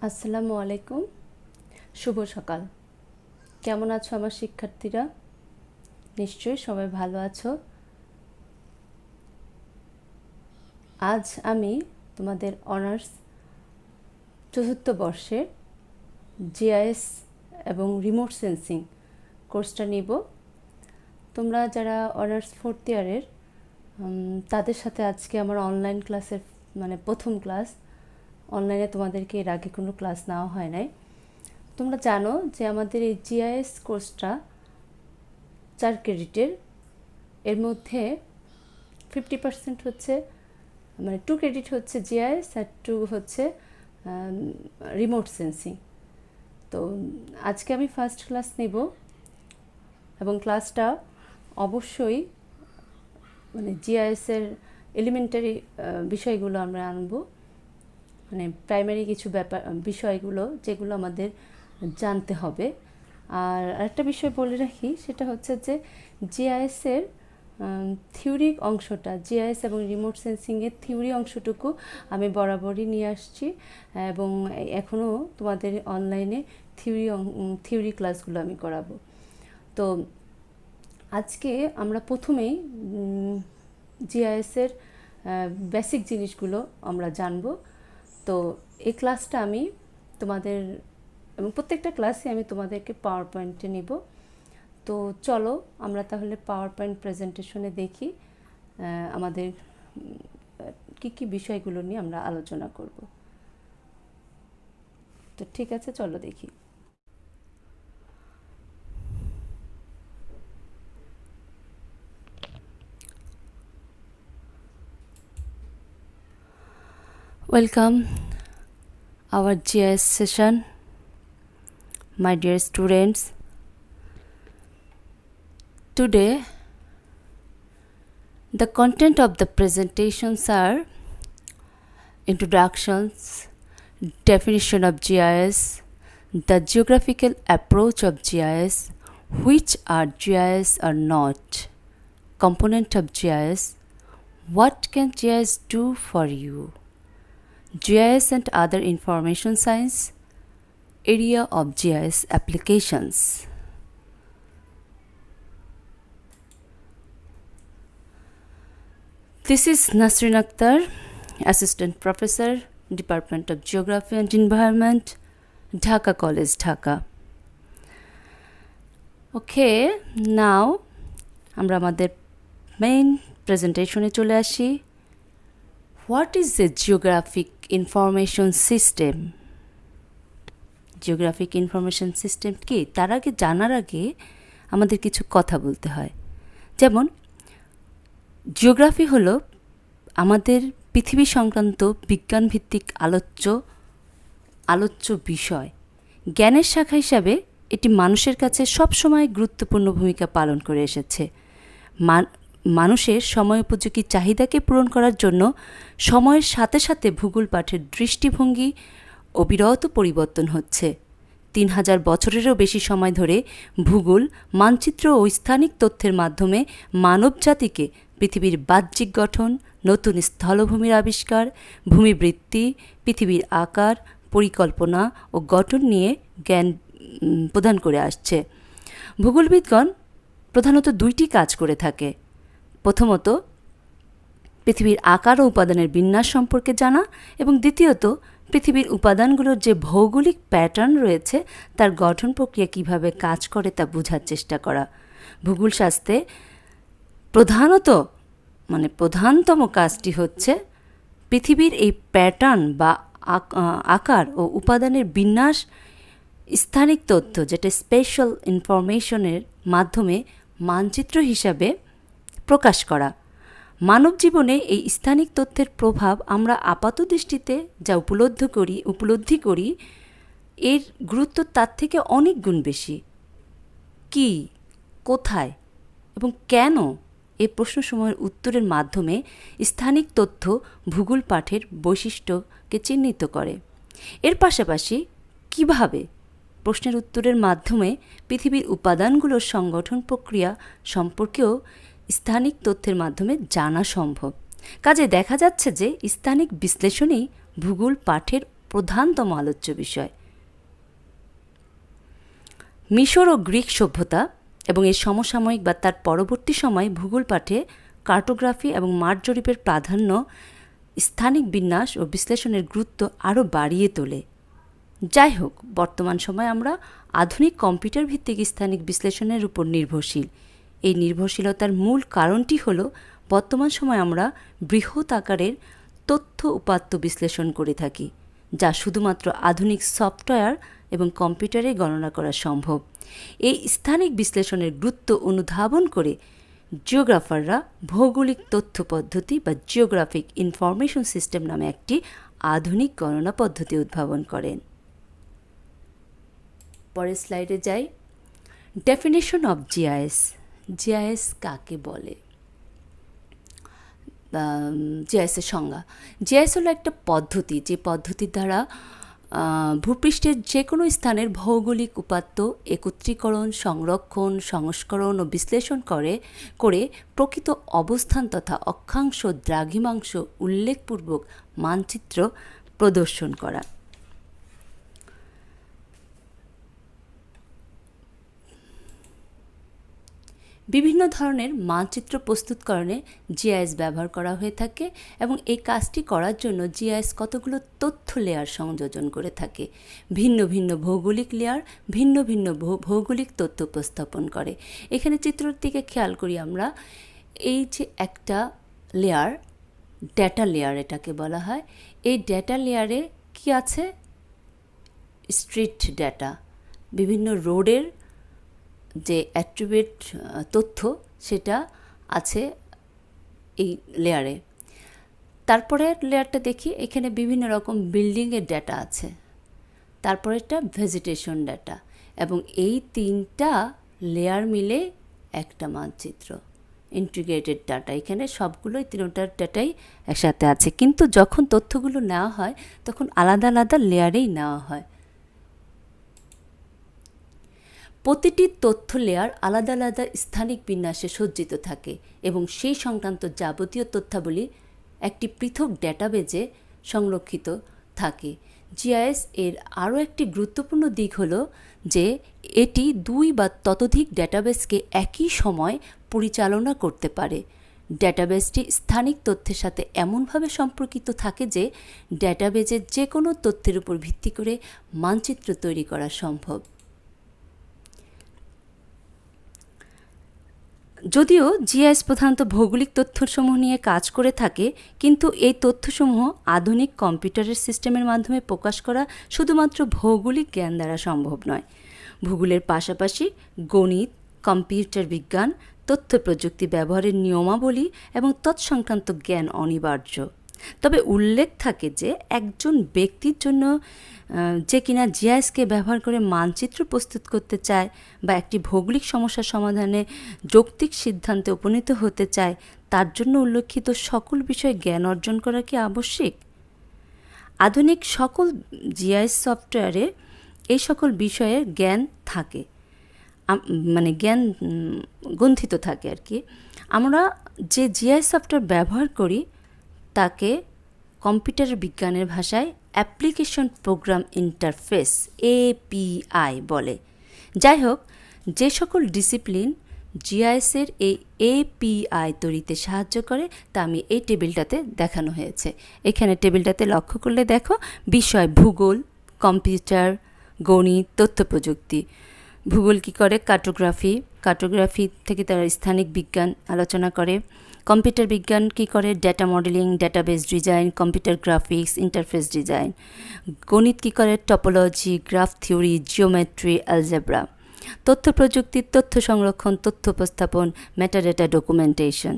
আসসালামু আলাইকুম, শুভ সকাল। কেমন আছো আমার শিক্ষার্থীরা? নিশ্চয়ই সবাই ভালো আছো। আজ আমি তোমাদের অনার্স চতুর্থ বর্ষের জিআইএস এবং রিমোট সেন্সিং কোর্সটা নিব। তোমরা যারা অনার্স ফোর্থ ইয়ারের তাদের সাথে আজকে আমার অনলাইন ক্লাসের প্রথম ক্লাস। অনলাইনে তোমাদেরকে এর আগে কোনো ক্লাস নেওয়া হয় নাই। তোমরা জানো যে আমাদের এই জিআইএস কোর্সটা 4 ক্রেডিটের। এর মধ্যে 50% হচ্ছে 2 ক্রেডিট হচ্ছে জিআইএস আর 2 হচ্ছে রিমোট সেন্সিং। তো আজকে আমি ফার্স্ট ক্লাস নেব এবং ক্লাসটা অবশ্যই জিআইএসের এলিমেন্টারি বিষয়গুলো আমরা আনবো, প্রাইমারি কিছু বিষয়গুলো যেগুলো আমাদের জানতে হবে। আর আরেকটা বিষয় বলে রাখি, সেটা হচ্ছে যে জিআইএসের থিওরিক অংশটা, জিআইএস এবং রিমোট সেন্সিংয়ের থিওরি অংশটুকু আমি বরাবরই নিয়ে আসছি এবং এখনও তোমাদের অনলাইনে থিওরি ক্লাসগুলো আমি করাবো। তো আজকে আমরা প্রথমেই জিআইএসের বেসিক জিনিসগুলো আমরা জানবো। তো এই ক্লাসটা আমি তোমাদের এবং প্রত্যেকটা ক্লাসে আমি তোমাদেরকে পাওয়ার পয়েন্টে নিব। তো চলো আমরা তাহলে পাওয়ার পয়েন্ট প্রেজেন্টেশনে দেখি আমাদের কি বিষয়গুলো নিয়ে আমরা আলোচনা করব। তো ঠিক আছে, চলো দেখি। Welcome our GIS session, my dear students. Today the content of the presentations are introductions, definition of GIS, the geographical approach of GIS, which are GIS or not, component of GIS, what can GIS do for you, GIS and other information science, area of GIS applications. This is Nasrin Akhtar, Assistant Professor, Department of Geography and Environment, Dhaka College, Dhaka. Okay, now আমরা আমাদের main প্রেজেন্টেশনে চলে আসি। What is the Geographic Information System? Geographic Information System কি? তার আগে জানার আগে আমাদের কিছু কথা বলতে হয়। যেমন জিওগ্রাফি হলো আমাদের পৃথিবী সংক্রান্ত বিজ্ঞানভিত্তিক আলোচ্য বিষয়। জ্ঞানের শাখা হিসাবে এটি মানুষের কাছে সবসময় গুরুত্বপূর্ণ ভূমিকা পালন করে এসেছে। মানুষের সময়োপযোগী চাহিদাকে পূরণ করার জন্য সময়ের সাথে সাথে ভূগোল পাঠের দৃষ্টিভঙ্গি অবিরত পরিবর্তন হচ্ছে। 3000 বছরেরও বেশি সময় ধরে ভূগোল, মানচিত্র ও স্থানিক তথ্যের মাধ্যমে মানবজাতিকে পৃথিবীর বাহ্যিক গঠন, নতুন স্থলভূমির আবিষ্কার, ভূমিবৃত্তি, পৃথিবীর আকার, পরিকল্পনা ও গঠন নিয়ে জ্ঞান প্রদান করে আসছে। ভূগোলবিদগণ প্রধানত 2টি কাজ করে থাকে। প্রথমত, পৃথিবীর আকার ও উপাদানের বিন্যাস সম্পর্কে জানা এবং দ্বিতীয়ত, পৃথিবীর উপাদানগুলোর যে ভৌগোলিক প্যাটার্ন রয়েছে তার গঠন প্রক্রিয়া কিভাবে কাজ করে তা বোঝার চেষ্টা করা। ভূগোলশাস্ত্রে প্রধানতম কাজটি হচ্ছে পৃথিবীর এই প্যাটার্ন বা আকার ও উপাদানের বিন্যাস স্থানিক তথ্য, যেটা স্পেশাল ইনফরমেশনের মাধ্যমে মানচিত্র হিসাবে প্রকাশ করা। মানব জীবনে এই স্থানিক তথ্যের প্রভাব আমরা আপাত দৃষ্টিতে যা উপলব্ধি করি এর গুরুত্ব তার থেকে অনেক গুণ বেশি। কি, কোথায় এবং কেন এই প্রশ্নসমূহের উত্তরের মাধ্যমে স্থানিক তথ্য ভূগোল পাঠের বৈশিষ্ট্যকে চিহ্নিত করে। এর পাশাপাশি কিভাবে প্রশ্নের উত্তরের মাধ্যমে পৃথিবীর উপাদানগুলোর সংগঠন প্রক্রিয়া সম্পর্কেও স্থানিক তথ্যের মাধ্যমে জানা সম্ভব। কাজে দেখা যাচ্ছে যে স্থানিক বিশ্লেষণই ভূগোল পাঠের প্রধানতম আলোচ্য বিষয়। মিশর ও গ্রিক সভ্যতা এবং এর সমসাময়িক বা তার পরবর্তী সময় ভূগোল পাঠে কার্টোগ্রাফি এবং মাঠ জরিপের প্রাধান্য স্থানিক বিন্যাস ও বিশ্লেষণের গুরুত্ব আরও বাড়িয়ে তোলে। যাই হোক, বর্তমান সময়ে আমরা আধুনিক কম্পিউটার ভিত্তিক স্থানিক বিশ্লেষণের উপর নির্ভরশীল। এই নির্ভরশীলতার মূল কারণটি হল বর্তমান সময়ে আমরা বৃহৎ আকারের তথ্য উপাত্ত বিশ্লেষণ করে থাকি, যা শুধুমাত্র আধুনিক সফটওয়্যার এবং কম্পিউটারে গণনা করা সম্ভব। এই স্থানিক বিশ্লেষণের গুরুত্ব অনুধাবন করে জিওগ্রাফাররা ভৌগোলিক তথ্য পদ্ধতি বা জিওগ্রাফিক ইনফরমেশন সিস্টেম নামে একটি আধুনিক গণনা পদ্ধতি উদ্ভাবন করেন। পরের স্লাইডে যাই। Definition of GIS. জিআইএস কাকে বলে? জিআইএসের সংজ্ঞা। জিআইএস হলো একটা পদ্ধতি, যে পদ্ধতির দ্বারা ভূপৃষ্ঠের যে কোনো স্থানের ভৌগোলিক উপাত্ত একত্রীকরণ, সংরক্ষণ, সংস্করণ ও বিশ্লেষণ করে প্রকৃত অবস্থান তথা অক্ষাংশ, দ্রাঘিমাংশ উল্লেখপূর্বক মানচিত্র প্রদর্শন করা। বিভিন্ন ধরনের মানচিত্র প্রস্তুতকরণে জিআইএস ব্যবহার করা হয়ে থাকে এবং এই কাজটি করার জন্য জিআইএস কতগুলো তথ্য লেয়ার সংযোজন করে থাকে। ভিন্ন ভিন্ন ভৌগোলিক লেয়ার ভিন্ন ভিন্ন ভৌগোলিক তথ্য উপস্থাপন করে। এখানে চিত্রের দিকে খেয়াল করি আমরা, এই যে একটা লেয়ার, ডেটা লেয়ার এটাকে বলা হয়। এই ডেটা লেয়ারে কি আছে? স্ট্রিট ডেটা, বিভিন্ন রোডের যে অ্যাট্রিবিউট তথ্য সেটা আছে এই লেয়ারে। তারপরে লেয়ারটা দেখি, এখানে বিভিন্ন রকম বিল্ডিংয়ের ডেটা আছে। তারপরে একটা ভেজিটেশন ডেটা, এবং এই তিনটা লেয়ার মিলে একটা মানচিত্র, ইন্টিগ্রেটেড ডাটা। এখানে সবগুলোই তিনটার ডাটাই একসাথে আছে, কিন্তু যখন তথ্যগুলো নেওয়া হয় তখন আলাদা আলাদা লেয়ারেই নেওয়া হয়। প্রতিটি তথ্য লেয়ার আলাদা আলাদা স্থানিক বিন্যাসে সজ্জিত থাকে এবং সেই সংক্রান্ত যাবতীয় তথ্যাবলী একটি পৃথক ডেটাবেজে সংরক্ষিত থাকে। জিআইএস এর আরও একটি গুরুত্বপূর্ণ দিক হলো যে এটি 2 বা ততোধিক ডেটাবেসকে একই সময় পরিচালনা করতে পারে। ডেটাবেসটি স্থানিক তথ্যের সাথে এমনভাবে সম্পর্কিত থাকে যে ডেটাবেজের যে কোনো তথ্যের উপর ভিত্তি করে মানচিত্র তৈরি করা সম্ভব। যদিও জিআইএস প্রধানত ভৌগোলিক তথ্যসমূহ নিয়ে কাজ করে থাকে, কিন্তু এই তথ্যসমূহ আধুনিক কম্পিউটারের সিস্টেমের মাধ্যমে প্রকাশ করা শুধুমাত্র ভৌগোলিক জ্ঞান দ্বারা সম্ভব নয়। ভূগোলের পাশাপাশি গণিত, কম্পিউটার বিজ্ঞান, তথ্য প্রযুক্তি ব্যবহারের নিয়মাবলী এবং তৎসংক্রান্ত জ্ঞান অনিবার্য। তবে উল্লেখ থাকে যে একজন ব্যক্তির জন্য যে কিনা জিআইএসকে ব্যবহার করে মানচিত্র প্রস্তুত করতে চায় বা একটি ভৌগোলিক সমস্যার সমাধানে যৌক্তিক সিদ্ধান্তে উপনীত হতে চায়, তার জন্য উল্লেখিত সকল বিষয়ে জ্ঞান অর্জন করা কি আবশ্যিক? আধুনিক সকল জিআইএস সফটওয়্যারে এই সকল বিষয়ে জ্ঞান থাকে, মানে জ্ঞান গ্রন্থিত থাকে আর কি। আমরা যে জিআইএস সফটওয়্যার ব্যবহার করি তাকে কম্পিউটার বিজ্ঞানের ভাষায় অ্যাপ্লিকেশন প্রোগ্রাম ইন্টারফেস এপিআই বলে। যাই হোক, যে সকল ডিসিপ্লিন জিআইএসের এই এপিআই তৈরিতে সাহায্য করে তা আমি এই টেবিলটাতে দেখানো হয়েছে। এখানে টেবিলটাতে লক্ষ্য করলে দেখো, বিষয় ভূগোল, কম্পিউটার, গণিত, তথ্য প্রযুক্তি। ভূগোল কী করে? কার্টোগ্রাফি থেকে তারা স্থানিক বিজ্ঞান আলোচনা করে। কম্পিউটার বিজ্ঞান কী করে? Data modelling, database design, computer graphics, interface design. গণিত কী করে? Topology, graph theory, geometry, algebra. তথ্য প্রযুক্তি, তথ্য সংরক্ষণ, তথ্য উপস্থাপন, মেটাডেটা ডকুমেন্টেশন।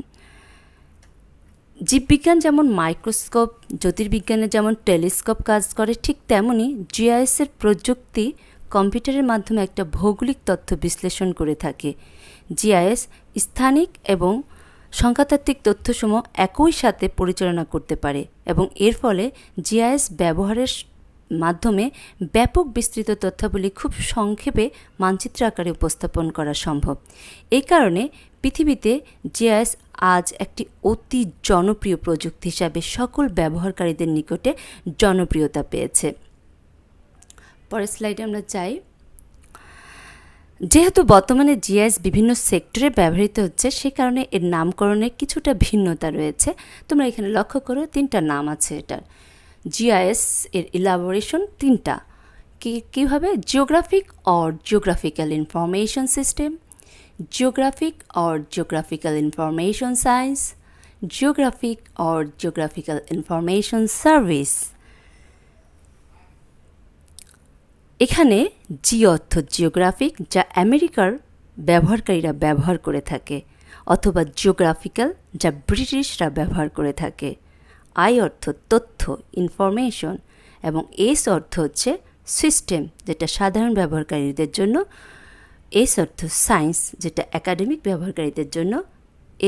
জীববিজ্ঞান যেমন মাইক্রোস্কোপ, জ্যোতির্বিজ্ঞানে যেমন টেলিস্কোপ কাজ করে, ঠিক তেমনি জিআইএসের প্রযুক্তি কম্পিউটারের মাধ্যমে একটা ভৌগোলিক তথ্য বিশ্লেষণ করে থাকে। জিআইএস স্থানিক এবং সংখ্যাতাত্ত্বিক তথ্যসমূহ একই সাথে পরিচালনা করতে পারে এবং এর ফলে জিআইএস ব্যবহারের মাধ্যমে ব্যাপক বিস্তৃত তথ্যাবলী খুব সংক্ষেপে মানচিত্র আকারে উপস্থাপন করা সম্ভব। এই কারণে পৃথিবীতে জিআইএস আজ একটি অতি জনপ্রিয় প্রযুক্তি হিসাবে সকল ব্যবহারকারীদের নিকটে জনপ্রিয়তা পেয়েছে। পরের স্লাইডে আমরা যাই। যেহেতু বর্তমানে জিআইএস বিভিন্ন সেক্টরে ব্যবহৃত হচ্ছে, সে কারণে এর নামকরণের কিছুটা ভিন্নতা রয়েছে। তোমরা এখানে লক্ষ্য করো, 3টা নাম আছে এটার। জিআইএস এর ইলাবোরেশন 3টা। কীভাবে? Geographic or geographical information system, geographic or geographical information science, geographic or geographical information service. এখানে জি অর্থ জিওগ্রাফিক, যা আমেরিকার ব্যবহারকারীরা ব্যবহার করে থাকে, অথবা জিওগ্রাফিক্যাল, যা ব্রিটিশরা ব্যবহার করে থাকে। আই অর্থ তথ্য, ইনফরমেশন, এবং এস অর্থ হচ্ছে সিস্টেম, যেটা সাধারণ ব্যবহারকারীদের জন্য। এস অর্থ সায়েন্স, যেটা একাডেমিক ব্যবহারকারীদের জন্য।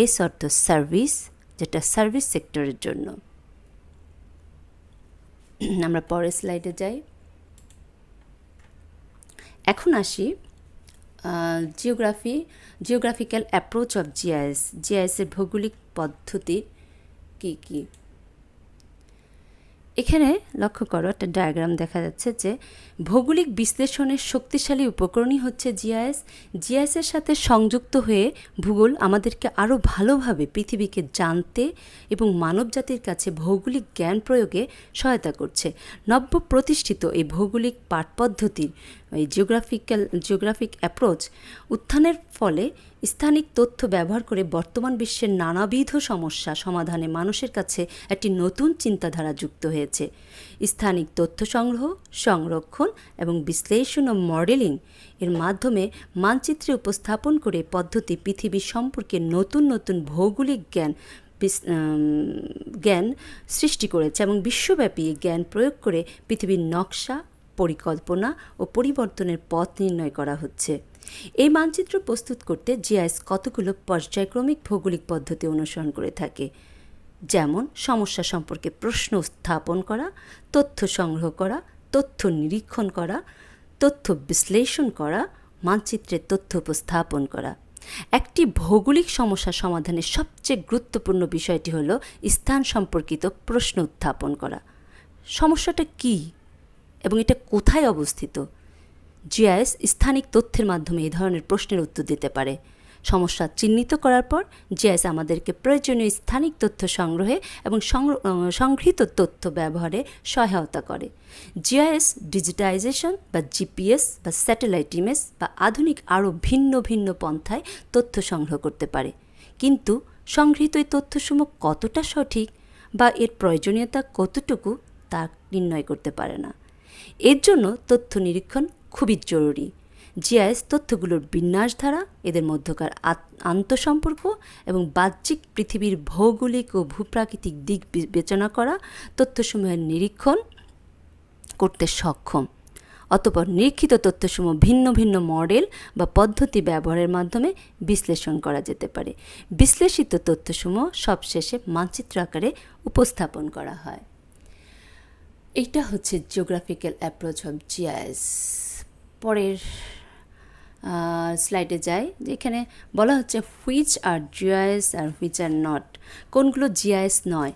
এস অর্থ সার্ভিস, যেটা সার্ভিস সেক্টরের জন্য। আমরা পরের স্লাইডে যাই। এখন আসি জিওগ্রাফিক্যাল অ্যাপ্রোচ অফ জিআইএস। জিআইএসের ভৌগোলিক পদ্ধতি কী কী? এখানে লক্ষ্য করো, একটা ডায়াগ্রাম দেখা যাচ্ছে যে ভৌগোলিক বিশ্লেষণের শক্তিশালী উপকরণই হচ্ছে জিআইএস। জিআইএসের সাথে সংযুক্ত হয়ে ভূগোল আমাদেরকে আরও ভালোভাবে পৃথিবীকে জানতে এবং মানবজাতির কাছে ভৌগোলিক জ্ঞান প্রয়োগে সহায়তা করছে। নব্য প্রতিষ্ঠিত এই ভৌগোলিক পাঠপদ্ধতির এই জিওগ্রাফিক অ্যাপ্রোচ উত্থানের ফলে স্থানিক তথ্য ব্যবহার করে বর্তমান বিশ্বের নানাবিধ সমস্যা সমাধানে মানুষের কাছে একটি নতুন চিন্তাধারা যুক্ত হয়েছে। স্থানিক তথ্য সংগ্রহ, সংরক্ষণ এবং বিশ্লেষণ ও মডেলিং এর মাধ্যমে মানচিত্রে উপস্থাপন করে পদ্ধতি পৃথিবী সম্পর্কে নতুন নতুন ভৌগোলিক জ্ঞান সৃষ্টি করেছে এবং বিশ্বব্যাপী জ্ঞান প্রয়োগ করে পৃথিবীর নকশা, পরিকল্পনা ও পরিবর্তনের পথ নির্ণয় করা হচ্ছে। এই মানচিত্র প্রস্তুত করতে জিআইএস কতগুলো পর্যায়ক্রমিক ভৌগোলিক পদ্ধতি অনুসরণ করে থাকে, যেমন সমস্যা সম্পর্কে প্রশ্ন উত্থাপন করা, তথ্য সংগ্রহ করা, তথ্য নিরীক্ষণ করা, তথ্য বিশ্লেষণ করা, মানচিত্রের তথ্য উপস্থাপন করা। একটি ভৌগোলিক সমস্যা সমাধানের সবচেয়ে গুরুত্বপূর্ণ বিষয়টি হলো স্থান সম্পর্কিত প্রশ্ন উত্থাপন করা। সমস্যাটা কী এবং এটা কোথায় অবস্থিত? জিআইএস স্থানিক তথ্যের মাধ্যমে এই ধরনের প্রশ্নের উত্তর দিতে পারে। সমস্যা চিহ্নিত করার পর জিআইএস আমাদেরকে প্রয়োজনীয় স্থানিক তথ্য সংগ্রহে এবং সংগৃহীত তথ্য ব্যবহারে সহায়তা করে। জিআইএস ডিজিটাইজেশন বা জিপিএস বা স্যাটেলাইট ইমেজ বা আধুনিক আরও ভিন্ন ভিন্ন পন্থায় তথ্য সংগ্রহ করতে পারে, কিন্তু সংগৃহীত এই তথ্যসমূহ কতটা সঠিক বা এর প্রয়োজনীয়তা কতটুকু তা নির্ণয় করতে পারে না। এর জন্য তথ্য নিরীক্ষণ খুবই জরুরি। জিআইএস তথ্যগুলোর বিন্যাস ধারা, এদের মধ্যকার আন্তঃসম্পর্ক এবং বাহ্যিক পৃথিবীর ভৌগোলিক ও ভূপ্রাকৃতিক দিক বিবেচনা করা তথ্যসমূহের নিরীক্ষণ করতে সক্ষম। অতঃপর নিরীক্ষিত তথ্যসমূহ ভিন্ন ভিন্ন মডেল বা পদ্ধতি ব্যবহারের মাধ্যমে বিশ্লেষণ করা যেতে পারে। বিশ্লেষিত তথ্যসমূহ সবশেষে মানচিত্র আকারে উপস্থাপন করা হয়। এটা হচ্ছে জিওগ্রাফিক্যাল অ্যাপ্রোচ অফ জিআইএস। পরের স্লাইডে যাই, যেখানে বলা হচ্ছে which are GIS are which are not. কোনগুলো জিআইএস নয়।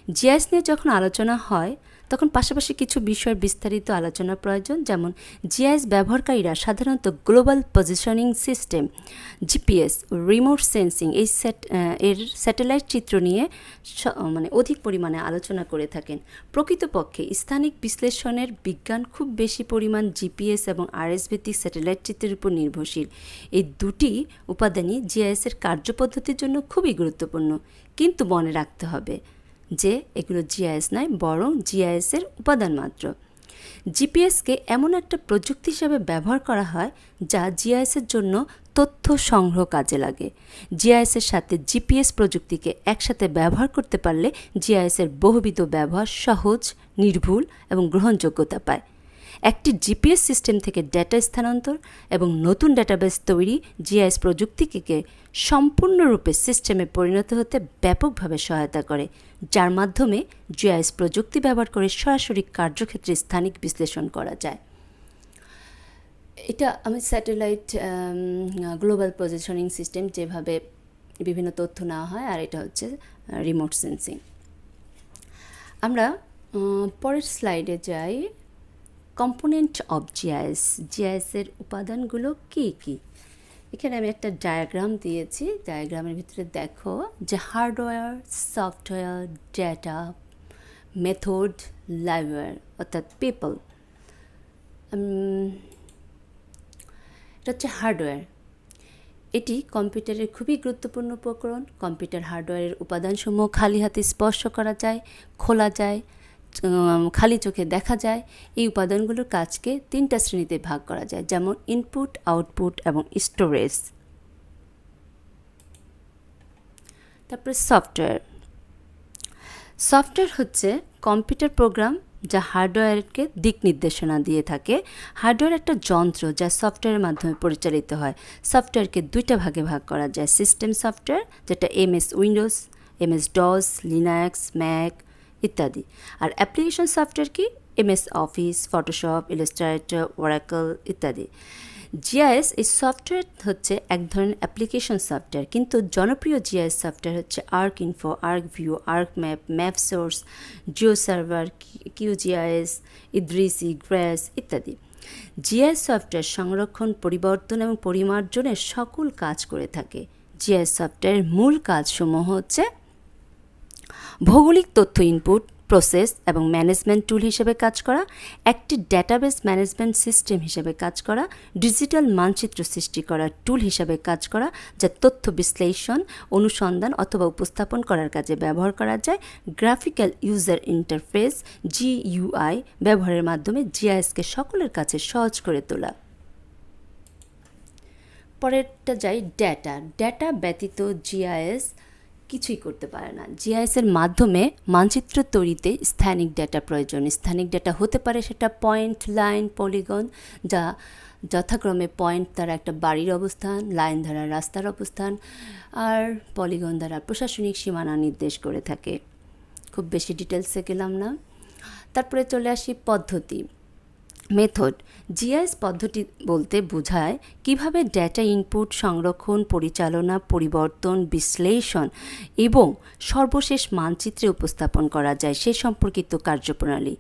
জিআইএস নিয়ে যখন আলোচনা হয় তখন পাশাপাশি কিছু বিষয় বিস্তারিত আলোচনা প্রয়োজন। যেমন জিআইএস ব্যবহারকারীরা সাধারণত global positioning system, GPS, remote sensing এর স্যাটেলাইট চিত্র নিয়ে অধিক পরিমাণে আলোচনা করে থাকেন। প্রকৃতপক্ষে স্থানিক বিশ্লেষণের বিজ্ঞান খুব বেশি পরিমাণ জিপিএস এবং আরএস ভিত্তিক স্যাটেলাইট চিত্রের উপর নির্ভরশীল। এই দুটি উপাদানই জিআইএসের কার্যপদ্ধতির জন্য খুবই গুরুত্বপূর্ণ, কিন্তু মনে রাখতে হবে যে এগুলো জিআইএস নয়, বরং জিআইএসের উপাদান মাত্র। জিপিএসকে এমন একটা প্রযুক্তি হিসেবে ব্যবহার করা হয় যা জিআইএসের জন্য তথ্য সংগ্রহ কাজে লাগে। জিআইএসের সাথে জিপিএস প্রযুক্তিকে একসাথে ব্যবহার করতে পারলে জিআইএসের বহুবিধ ব্যবহার সহজ, নির্ভুল এবং গ্রহণযোগ্যতা পায়। একটি জিপিএস সিস্টেম থেকে ডেটা স্থানান্তর এবং নতুন ডেটাবেস তৈরি জিআইএস প্রযুক্তিকে সম্পূর্ণরূপে সিস্টেমে পরিণত হতে ব্যাপকভাবে সহায়তা করে, যার মাধ্যমে জিআইএস প্রযুক্তি ব্যবহার করে সরাসরি কার্যক্ষেত্রে স্থানিক বিশ্লেষণ করা যায়। এটা আমি স্যাটেলাইট গ্লোবাল পজিশনিং সিস্টেম, যেভাবে বিভিন্ন তথ্য নেওয়া হয়, আর এটা হচ্ছে রিমোট সেন্সিং। আমরা পরের স্লাইডে যাই। কম্পোনেন্ট অফ জিআইএস, জিআইএসের উপাদানগুলো কী কী। এখানে আমি একটা ডায়াগ্রাম দিয়েছি, ডায়াগ্রামের ভিতরে দেখো যে হার্ডওয়্যার, সফটওয়্যার, ডেটা, মেথড, লাইভওয়্যার অর্থাৎ পিপল। এটা হচ্ছে হার্ডওয়্যার। এটি কম্পিউটারের খুবই গুরুত্বপূর্ণ উপকরণ। কম্পিউটার হার্ডওয়্যারের উপাদানসমূহ খালি হাতে স্পর্শ করা যায়, খোলা যায়, খালি চোখে দেখা যায়। এই উপাদানগুলোর কাজকে 3টা শ্রেণীতে ভাগ করা যায়, যেমন ইনপুট, আউটপুট এবং স্টোরেজ। তারপরে সফটওয়্যার। সফটওয়্যার হচ্ছে কম্পিউটার প্রোগ্রাম যা হার্ডওয়্যারকে দিক নির্দেশনা দিয়ে থাকে। হার্ডওয়্যার একটা যন্ত্র যা সফটওয়্যারের মাধ্যমে পরিচালিত হয়। সফটওয়্যারকে 2টা ভাগে ভাগ করা যায়, সিস্টেম সফটওয়্যার যেটা MS Windows, MS DOS, Linux, Mac ইত্যাদি। আর অ্যাপ্লিকেশন সফটওয়্যার কি MS Office, Photoshop, Illustrator, Oracle ইত্যাদি। জিআইএস এই সফটওয়্যার হচ্ছে এক ধরনের অ্যাপ্লিকেশন সফটওয়্যার, কিন্তু জনপ্রিয় জিআইএস সফটওয়্যার হচ্ছে ArcInfo, ArcView, ArcMap, map source, geo server, QGIS, Idrisi, GRASS ইত্যাদি। জিআইএস সফটওয়্যার সংরক্ষণ, পরিবর্তন এবং পরিমার্জনের সকল কাজ করে থাকে। জিআইএস সফটওয়্যারের মূল কাজসমূহ হচ্ছে ভৌগোলিক তথ্য ইনপুট, প্রসেস এবং ম্যানেজমেন্ট টুল হিসেবে কাজ করা, একটি ডেটাবেস ম্যানেজমেন্ট সিস্টেম হিসেবে কাজ করা, ডিজিটাল মানচিত্র সৃষ্টি করা টুল হিসেবে কাজ করা যা তথ্য বিশ্লেষণ, অনুসন্ধান অথবা উপস্থাপন করার কাজে ব্যবহার করা যায়, গ্রাফিক্যাল ইউজার ইন্টারফেস GUI ব্যবহারের মাধ্যমে জিআইএসকে সকলের কাছে সহজ করে তোলা। পরেরটা যাই ডেটা। ডেটা ব্যতীত জিআইএস কিছুই করতে পারে না। জিআইএসের মাধ্যমে মানচিত্র তৈরিতে স্থানিক ডেটা প্রয়োজন। স্থানিক ডেটা হতে পারে সেটা পয়েন্ট, লাইন, পলিগন, যা যথাক্রমে পয়েন্ট দ্বারা একটা বাড়ির অবস্থান, লাইন দ্বারা রাস্তার অবস্থান, আর পলিগন দ্বারা প্রশাসনিক সীমানা নির্দেশ করে থাকে। খুব বেশি ডিটেলসে গেলাম না। তারপরে চলে আসি পদ্ধতি, মেথড। জিআইএস পদ্ধতি বলতে বোঝায় কিভাবে ডেটা ইনপুট, সংরক্ষণ, পরিচালনা, পরিবর্তন, বিশ্লেষণ এবং সর্বশেষ মানচিত্রে উপস্থাপন করা যায় সে সম্পর্কিত কার্যপ্রণালী।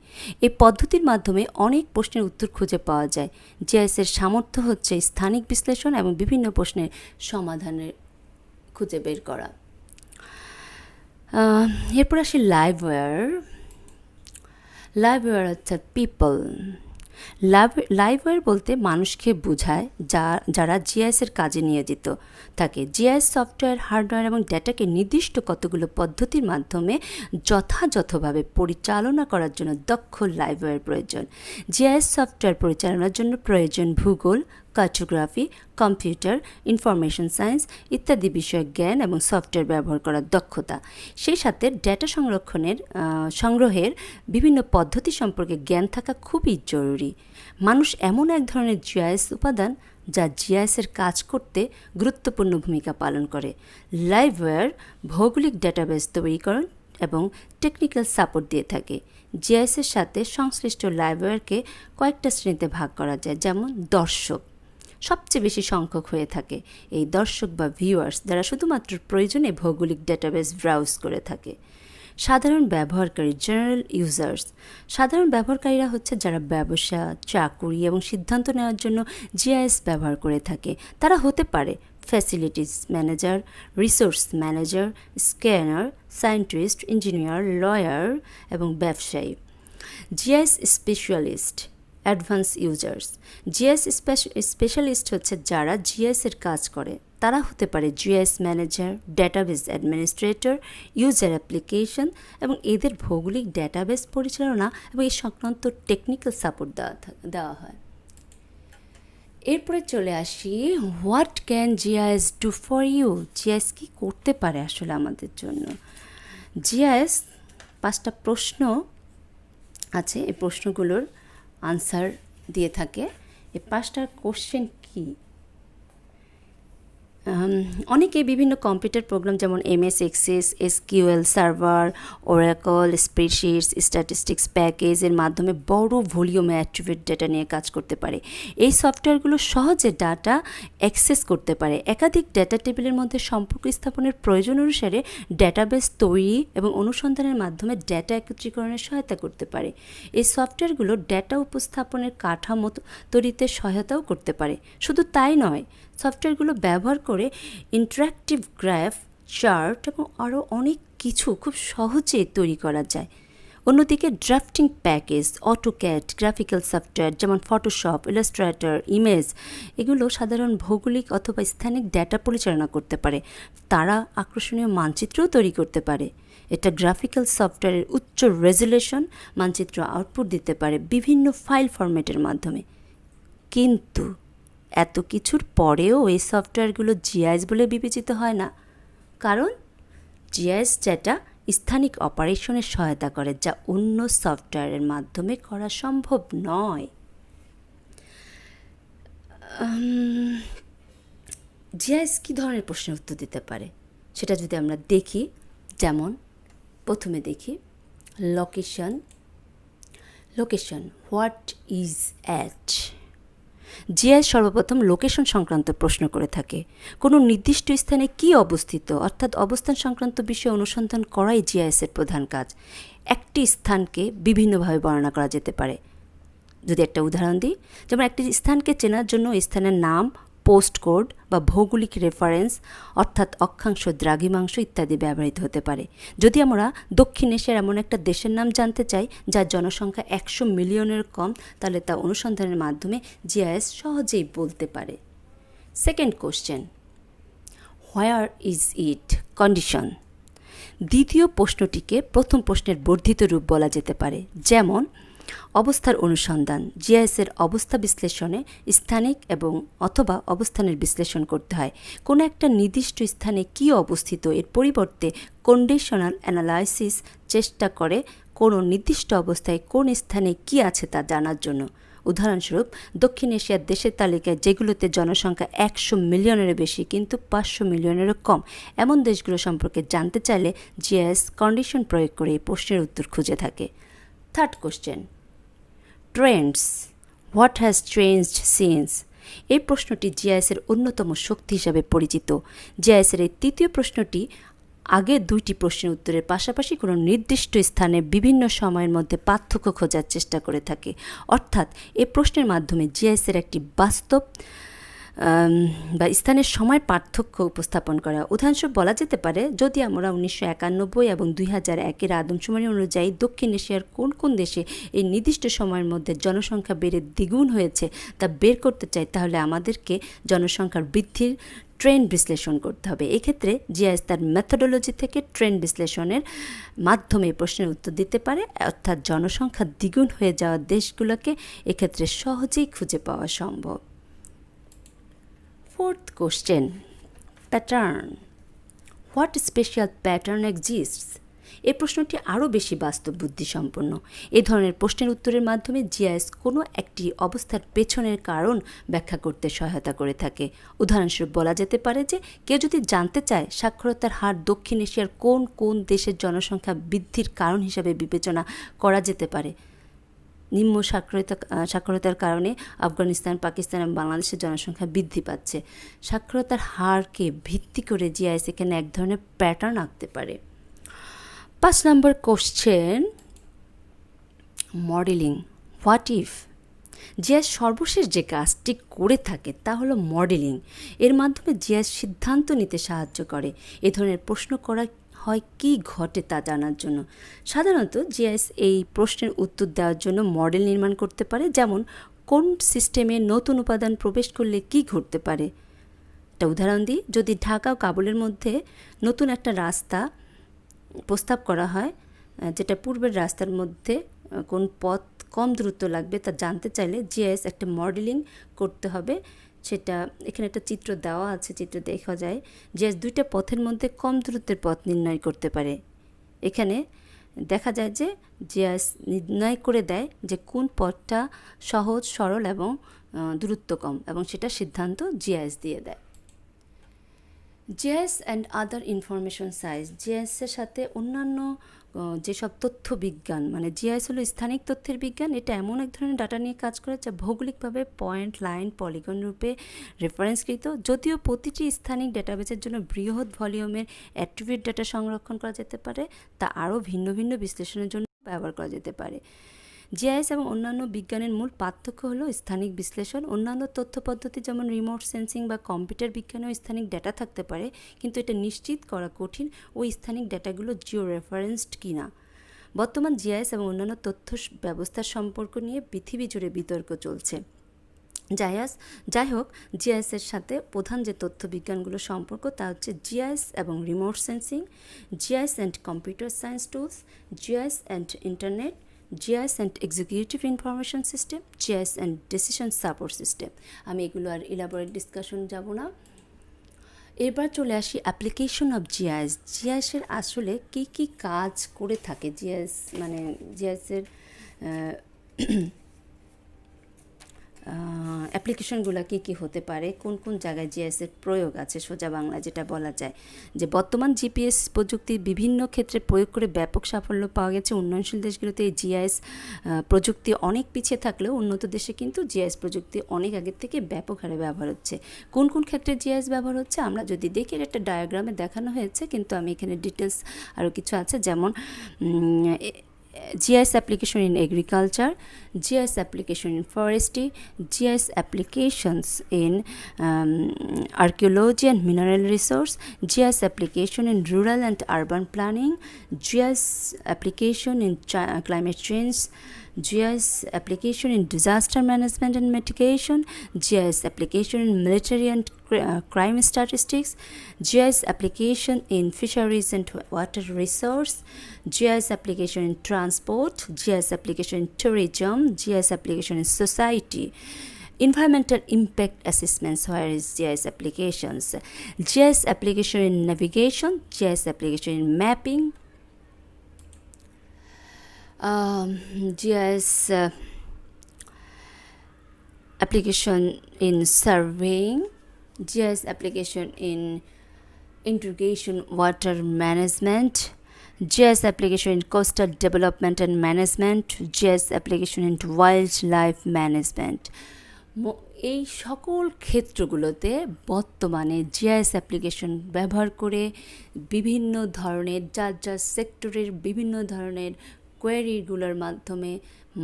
এই পদ্ধতির মাধ্যমে অনেক প্রশ্নের উত্তর খুঁজে পাওয়া যায়। জিআইএসের সামর্থ্য হচ্ছে স্থানিক বিশ্লেষণ এবং বিভিন্ন প্রশ্নের সমাধানের খুঁজে বের করা। এরপর আসি লাইভওয়্যার। লাইভওয়্যার অর্থাৎ পিপল। লাইভওয়্যার বলতে মানুষকে বোঝায় যারা জিআইএসের কাজে নিয়োজিত থাকে। জিআইএস সফটওয়্যার, হার্ডওয়্যার এবং ডেটাকে নির্দিষ্ট কতগুলো পদ্ধতির মাধ্যমে যথাযথভাবে পরিচালনা করার জন্য দক্ষ লাইভওয়্যার প্রয়োজন। জিআইএস সফটওয়্যার পরিচালনার জন্য প্রয়োজন ভূগোল, কার্টোগ্রাফি, কম্পিউটার, ইনফরমেশন সায়েন্স ইত্যাদি বিষয়ক জ্ঞান এবং সফটওয়্যার ব্যবহার করার দক্ষতা। সেই সাথে ডেটা সংগ্রহের বিভিন্ন পদ্ধতি সম্পর্কে জ্ঞান থাকা খুবই জরুরি। মানুষ এমন এক ধরনের জিআইএস উপাদান যা জিআইএসের কাজ করতে গুরুত্বপূর্ণ ভূমিকা পালন করে। লাইভওয়্যার ভৌগোলিক ডেটাবেস তৈরিকরণ এবং টেকনিক্যাল সাপোর্ট দিয়ে থাকে। জিআইএসের সাথে সংশ্লিষ্ট লাইভওয়্যারকে কয়েকটা শ্রেণীতে ভাগ করা যায়, যেমন দর্শক সবচেয়ে বেশি সংখ্যক হয়ে থাকে। এই দর্শক বা ভিউয়ার্স যারা শুধুমাত্র প্রয়োজনে ভৌগোলিক ডেটাবেস ব্রাউজ করে থাকে। সাধারণ ব্যবহারকারী, জেনারেল ইউজার্স। সাধারণ ব্যবহারকারীরা হচ্ছে যারা ব্যবসা, চাকুরি এবং সিদ্ধান্ত নেওয়ার জন্য জিআইএস ব্যবহার করে থাকে। তারা হতে পারে facilities manager, resource manager, scanner, scientist, engineer, lawyer এবং ব্যবসায়ী। GIS specialist, advance users. GIS specialist হচ্ছে যারা জিআইএসের কাজ করে। তারা হতে পারে GIS manager, database administrator, user application এবং এদের ভৌগোলিক ডেটাবেস পরিচালনা এবং এই সংক্রান্ত টেকনিক্যাল সাপোর্ট দেওয়া হয়। এরপরে চলে আসি what can GIS do for you. GIS কী করতে পারে আসলে আমাদের জন্য। জিআইএস 5টা প্রশ্ন আছে, এই প্রশ্নগুলোর আনসার দিয়ে থাকে। এই 5টা কোশ্চেন কি? অনেকে বিভিন্ন কম্পিউটার প্রোগ্রাম যেমন MS Access, SQL server, Oracle spreadsheets, statistics প্যাকেজের মাধ্যমে বড় ভলিউমে অ্যাট্রিবিউট ডেটা নিয়ে কাজ করতে পারে। এই সফটওয়্যারগুলো সহজে ডাটা অ্যাক্সেস করতে পারে, একাধিক ডেটা টেবিলের মধ্যে সম্পর্ক স্থাপনের প্রয়োজন অনুসারে ডেটাবেস তৈরি এবং অনুসন্ধানের মাধ্যমে ডেটা একত্রীকরণে সহায়তা করতে পারে। এই সফটওয়্যারগুলো ডেটা উপস্থাপনের কাঠামো তৈরিতে সহায়তাও করতে পারে। শুধু তাই নয়, সফটওয়্যারগুলো ব্যবহার করে ইন্টারঅ্যাক্টিভ গ্রাফ, চার্ট এবং আরও অনেক কিছু খুব সহজে তৈরি করা যায়। অন্যদিকে drafting package, AutoCAD, graphical software যেমন ফটোশপ, ইলাস্ট্রেটর, ইমেজ এগুলো সাধারণ ভৌগোলিক অথবা স্থানিক ডেটা পরিচালনা করতে পারে। তারা আকর্ষণীয় মানচিত্রও তৈরি করতে পারে। এটা গ্রাফিক্যাল সফটওয়্যারের উচ্চ রেজুলেশন মানচিত্র আউটপুট দিতে পারে বিভিন্ন ফাইল ফরম্যাটের মাধ্যমে। কিন্তু এত কিছুর পরেও এই সফটওয়্যারগুলো জিআইএস বলে বিবেচিত হয় না, কারণ জিআইএস যেটা স্থানিক অপারেশনে সহায়তা করে, যা অন্য সফটওয়্যারের মাধ্যমে করা সম্ভব নয়। জিআইএস কী ধরনের প্রশ্নের উত্তর দিতে পারে সেটা যদি আমরা দেখি, যেমন প্রথমে দেখি location, what is at. GIS সর্বপ্রথম লোকেশন সংক্রান্ত প্রশ্ন করে থাকে। কোনো নির্দিষ্ট স্থানে কী অবস্থিত, অর্থাৎ অবস্থান সংক্রান্ত বিষয়ে অনুসন্ধান করাই জিআইএসের প্রধান কাজ। একটি স্থানকে বিভিন্নভাবে বর্ণনা করা যেতে পারে। যদি একটা উদাহরণ দিই, যেমন একটি স্থানকে চেনার জন্য স্থানের নাম, পোস্ট কোড বা ভৌগোলিক রেফারেন্স অর্থাৎ অক্ষাংশ, দ্রাঘিমাংশ ইত্যাদি ব্যবহৃত হতে পারে। যদি আমরা দক্ষিণ এশিয়ার এমন একটা দেশের নাম জানতে চাই যার জনসংখ্যা 100 মিলিয়নের কম, তাহলে তা অনুসন্ধানের মাধ্যমে জিআইএস সহজেই বলতে পারে। Second question, where is it condition. দ্বিতীয় প্রশ্নটিকে প্রথম প্রশ্নের বর্ধিত রূপ বলা যেতে পারে। যেমন অবস্থার অনুসন্ধান, জিআইএসের অবস্থা বিশ্লেষণে স্থানিক এবং অথবা অবস্থানের বিশ্লেষণ করতে হয়। কোনো একটা নির্দিষ্ট স্থানে কী অবস্থিত এর পরিবর্তে কন্ডিশনাল অ্যানালাইসিস চেষ্টা করে কোনো নির্দিষ্ট অবস্থায় কোন স্থানে কী আছে তা জানার জন্য। উদাহরণস্বরূপ, দক্ষিণ এশিয়ার দেশের তালিকায় যেগুলোতে জনসংখ্যা 100 মিলিয়নেরও বেশি কিন্তু 500 মিলিয়নেরও কম, এমন দেশগুলো সম্পর্কে জানতে চাইলে জিআইএস কন্ডিশন প্রয়োগ করে এই প্রশ্নের উত্তর খুঁজে থাকে। Third question, Trends, what has changed since. এই প্রশ্নটি জিআইএসের অন্যতম শক্তি হিসাবে পরিচিত। জিআইএসের এই তৃতীয় প্রশ্নটি আগের দুইটি প্রশ্নের উত্তরের পাশাপাশি কোনো নির্দিষ্ট স্থানে বিভিন্ন সময়ের মধ্যে পার্থক্য খোঁজার চেষ্টা করে থাকে। অর্থাৎ এই প্রশ্নের মাধ্যমে জিআইএসের একটি বাস্তব বা স্থানের সময় পার্থক্য উপস্থাপন করা। উদাহরণস্বরূপ বলা যেতে পারে, যদি আমরা 1991 এবং 2001-এর আদমশুমারি অনুযায়ী দক্ষিণ এশিয়ার কোন কোন দেশে এই নির্দিষ্ট সময়ের মধ্যে জনসংখ্যা বেড়ে দ্বিগুণ হয়েছে তা বের করতে চাই, তাহলে আমাদেরকে জনসংখ্যার বৃদ্ধির ট্রেন্ড বিশ্লেষণ করতে হবে। এক্ষেত্রে জিআইএস তার মেথোডোলজি থেকে ট্রেন্ড বিশ্লেষণের মাধ্যমে প্রশ্নের উত্তর দিতে পারে, অর্থাৎ জনসংখ্যা দ্বিগুণ হয়ে যাওয়া দেশগুলোকে এক্ষেত্রে সহজেই খুঁজে পাওয়া সম্ভব। Fourth question, pattern. What special pattern exists? এই প্রশ্নটি আরও বেশি বাস্তব বুদ্ধিসম্পন্ন। এই ধরনের প্রশ্নের উত্তরের মাধ্যমে জিআইএস কোনো একটি অবস্থার পেছনের কারণ ব্যাখ্যা করতে সহায়তা করে থাকে। উদাহরণস্বরূপ বলা যেতে পারে যে, কেউ যদি জানতে চায় সাক্ষরতার হার দক্ষিণ এশিয়ার কোন কোন দেশের জনসংখ্যা বৃদ্ধির কারণ হিসাবে বিবেচনা করা যেতে পারে। নিম্ন সাক্ষরতার কারণে আফগানিস্তান, পাকিস্তান এবং বাংলাদেশের জনসংখ্যা বৃদ্ধি পাচ্ছে। সাক্ষরতার হারকে ভিত্তি করে জিআইএস এখানে এক ধরনের প্যাটার্ন আঁকতে পারে। 5 নম্বর question, modeling, what if. GIS সর্বশেষ যে কাজটি করে থাকে তা হলো মডেলিং। এর মাধ্যমে জিআইএস সিদ্ধান্ত নিতে সাহায্য করে। এ ধরনের প্রশ্ন করা হয় কী ঘটে তা জানার জন্য। সাধারণত জিআইএস এই প্রশ্নের উত্তর দেওয়ার জন্য মডেল নির্মাণ করতে পারে, যেমন কোন সিস্টেমে নতুন উপাদান প্রবেশ করলে কী ঘটতে পারে। একটা উদাহরণ দিই, যদি ঢাকা ও কাবুলের মধ্যে নতুন একটা রাস্তা প্রস্তাব করা হয়, যেটা পূর্বের রাস্তার মধ্যে কোন পথ কম দূরত্ব লাগবে তা জানতে চাইলে জিআইএস একটা মডেলিং করতে হবে। সেটা এখানে একটা চিত্র দেওয়া আছে, চিত্র দেখা যায় জিআইএস দুইটা পথের মধ্যে কম দূরত্বের পথ নির্ণয় করতে পারে। এখানে দেখা যায় যে জিআইএস নির্ণয় করে দেয় যে কোন পথটা সহজ, সরল এবং দূরত্ব কম, এবং সেটা সিদ্ধান্ত জিআইএস দিয়ে দেয়। GIS and other information science, জিআইএসের সাথে অন্যান্য যেসব তথ্য বিজ্ঞান, মানে জিআইএস হলো স্থানিক তথ্যের বিজ্ঞান। এটা এমন এক ধরনের ডাটা নিয়ে কাজ করে যা ভৌগোলিকভাবে পয়েন্ট, লাইন, পলিগন রূপে রেফারেন্সকৃত। যদিও প্রতিটি স্থানিক ডেটাবেসের জন্য বৃহৎ ভলিউমের অ্যাট্রিবিউট ডাটা সংরক্ষণ করা যেতে পারে, তা আরও ভিন্ন ভিন্ন বিশ্লেষণের জন্য ব্যবহার করা যেতে পারে। জিআইএস এবং অন্যান্য বিজ্ঞানের মূল পার্থক্য হলো স্থানিক বিশ্লেষণ। অন্যান্য তথ্য পদ্ধতি যেমন রিমোট সেন্সিং বা কম্পিউটার বিজ্ঞানেও স্থানিক ডেটা থাকতে পারে, কিন্তু এটা নিশ্চিত করা কঠিন ওই স্থানিক ডেটাগুলো জিও রেফারেন্সড কিনা। বর্তমান জিআইএস এবং অন্যান্য তথ্য ব্যবস্থার সম্পর্ক নিয়ে পৃথিবী জুড়ে বিতর্ক চলছে। যাই হোক, জিআইএসের সাথে প্রধান যে তথ্য বিজ্ঞানগুলো সম্পর্ক তা হচ্ছে জিআইএস এবং remote sensing, GIS and computer science tools, GIS and internet, GIS and executive information system, GIS and decision support system. আমি এগুলো আর ইলাবোরেট ডিসকাশন যাব না। এবার চলে আসি অ্যাপ্লিকেশন অফ জিআইএস। জিআইএসের আসলে কী কী কাজ করে থাকে, জিআইএস মানে জিআইএসের অ্যাপ্লিকেশনগুলো কী কী হতে পারে, কোন কোন জায়গায় জিআইএসের প্রয়োগ আছে, সোজা বাংলা যেটা বলা যায় যে বর্তমান জিপিএস প্রযুক্তির বিভিন্ন ক্ষেত্রে প্রয়োগ করে ব্যাপক সাফল্য পাওয়া গেছে। উন্নয়নশীল দেশগুলোতে এই জিআইএস প্রযুক্তি অনেক পিছিয়ে থাকলেও উন্নত দেশে কিন্তু জিআইএস প্রযুক্তি অনেক আগের থেকে ব্যাপক হারে ব্যবহার হচ্ছে। কোন কোন ক্ষেত্রে জিআইএস ব্যবহার হচ্ছে আমরা যদি দেখি, একটা ডায়াগ্রামে দেখানো হয়েছে, কিন্তু আমি এখানে ডিটেলস আরও কিছু আছে, যেমন GIS application in agriculture, GIS application in forestry, GIS applications in archaeology and mineral resource, GIS application in rural and urban planning, GIS application in climate change, GIS application in disaster management and mitigation, GIS application in military and crime statistics, GIS application in fisheries and water resource, GIS application in transport, GIS application in tourism, GIS application in society, environmental impact assessments, where is GIS applications, GIS application in navigation, GIS application in mapping, GIS application in surveying, GIS application in irrigation water management, GIS application in coastal development and management, GIS application in wildlife management. এই সকল ক্ষেত্রগুলোতে বর্তমানে GIS application ব্যবহার করে বিভিন্ন ধরনের যার সেক্টরের বিভিন্ন ধরনের কোয়েরিগুলোর মাধ্যমে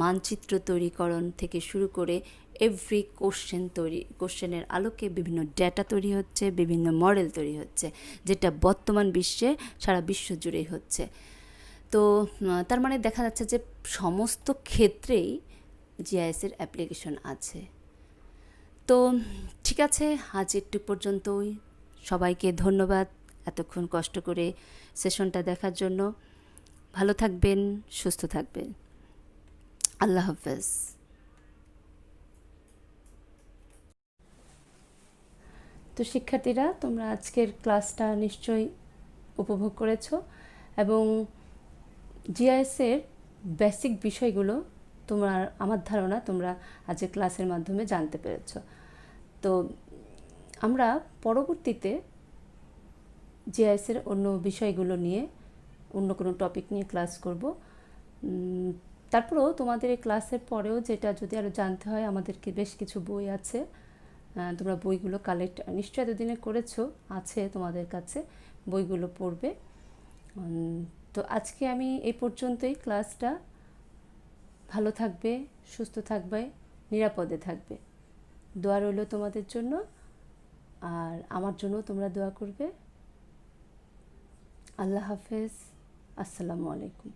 মানচিত্র তৈরিকরণ থেকে শুরু করে এভরি কোশ্চেনের আলোকে বিভিন্ন ডেটা তৈরি হচ্ছে, বিভিন্ন মডেল তৈরি হচ্ছে, যেটা বর্তমান বিশ্বে সারা বিশ্ব জুড়েই হচ্ছে। তো তার মানে দেখা যাচ্ছে যে সমস্ত ক্ষেত্রেই জিআইএসের অ্যাপ্লিকেশন আছে। তো ঠিক আছে, আজ একটু পর্যন্তই। সবাইকে ধন্যবাদ এতক্ষণ কষ্ট করে সেশনটা দেখার জন্য। ভালো থাকবেন, সুস্থ থাকবেন। আল্লাহ হাফেজ। তো শিক্ষার্থীরা, তোমরা আজকের ক্লাসটা নিশ্চয়ই উপভোগ করেছো এবং জিআইএসের বেসিক বিষয়গুলো আমার ধারণা তোমরা আজকের ক্লাসের মাধ্যমে জানতে পেরেছো। তো আমরা পরবর্তীতে জিআইএসের অন্য বিষয়গুলো নিয়ে অন্য কোনো টপিক নিয়ে ক্লাস করব। তারপরেও তোমাদের এই ক্লাসের পরেও যেটা যদি আরও জানতে হয়, আমাদেরকে বেশ কিছু বই আছে, তোমরা বইগুলো কালেক্ট নিশ্চয়ই এতদিনে করেছো, আছে তোমাদের কাছে, বইগুলো পড়বে। তো আজকে আমি এই পর্যন্তই ক্লাসটা। ভালো থাকবে, সুস্থ থাকবে, নিরাপদে থাকবে। দোয়া রইল তোমাদের জন্য, আর আমার জন্য তোমরা দোয়া করবে। আল্লাহ হাফেজ, আসসালামু আলাইকুম।